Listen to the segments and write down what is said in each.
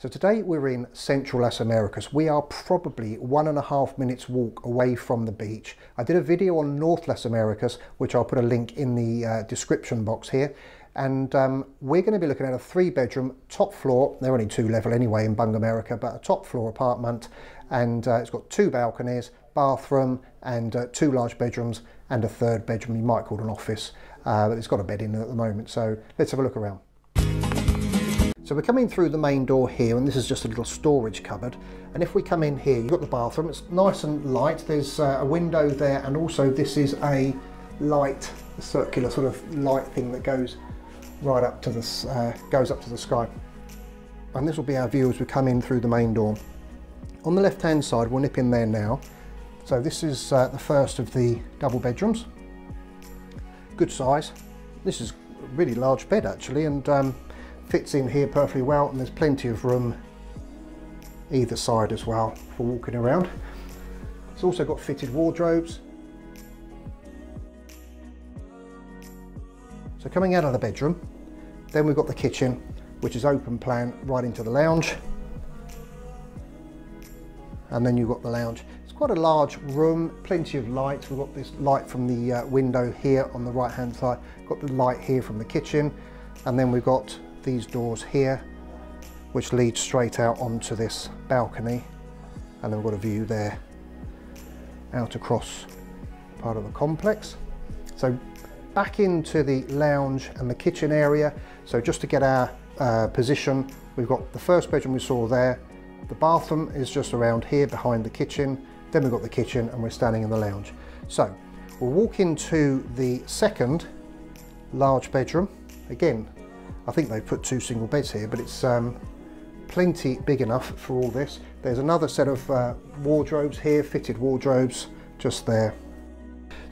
So today we're in central Las Americas. We are probably 1.5 minutes walk away from the beach. I did a video on North Las Americas, which I'll put a link in the description box here. And we're going to be looking at a 3-bedroom top floor. They're only 2-level anyway in Bungamerica, but a top floor apartment. And it's got 2 balconies, bathroom, and 2 large bedrooms, and a 3rd bedroom you might call an office. But it's got a bed in it at the moment. So let's have a look around. So we're coming through the main door here, and this is just a little storage cupboard. And if we come in here, you've got the bathroom. It's nice and light. There's a window there, and also this is a light, circular sort of light thing that goes right up to the goes up to the sky. And this will be our view as we come in through the main door. On the left-hand side, we'll nip in there now. So this is the first of the double bedrooms. Good size. This is a really large bed actually, and fits in here perfectly well, and there's plenty of room either side as well for walking around. It's also got fitted wardrobes. So coming out of the bedroom, then we've got the kitchen, which is open plan right into the lounge. And then you've got the lounge. It's quite a large room, plenty of light. We've got this light from the window here on the right hand side. Got the light here from the kitchen, and then we've got these doors here which lead straight out onto this balcony, and then we've got a view there out across part of the complex. So back into the lounge and the kitchen area. So just to get our position, we've got the first bedroom we saw there, the bathroom is just around here behind the kitchen, then we've got the kitchen, and we're standing in the lounge. So we'll walk into the second large bedroom. Again, I think they've put 2 single beds here, but it's plenty big enough for all this. There's another set of wardrobes here, fitted wardrobes just there.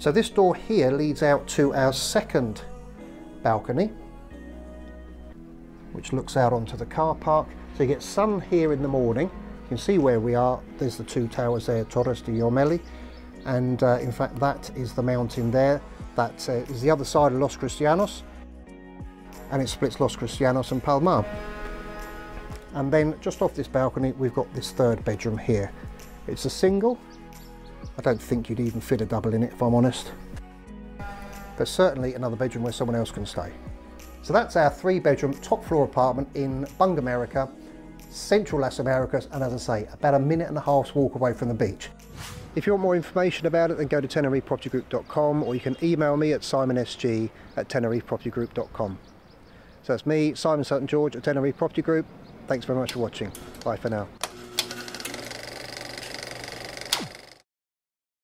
So this door here leads out to our second balcony, which looks out onto the car park. So you get sun here in the morning. You can see where we are. There's the 2 towers there, Torres de Yormeli. And in fact, that is the mountain there. That is the other side of Los Cristianos. And it splits Los Cristianos and Palmar. And then just off this balcony, we've got this 3rd bedroom here. It's a single. I don't think you'd even fit a double in it, if I'm honest. But certainly another bedroom where someone else can stay. So that's our 3-bedroom top floor apartment in Bungamerica, central Las Americas, and as I say, about 1.5 minutes walk away from the beach. If you want more information about it, then go to tenerifepropertygroup.com, or you can email me at simonsg@tenerifepropertygroup.com. So that's me, Simon Sutton George at Tenerife Property Group. Thanks very much for watching. Bye for now.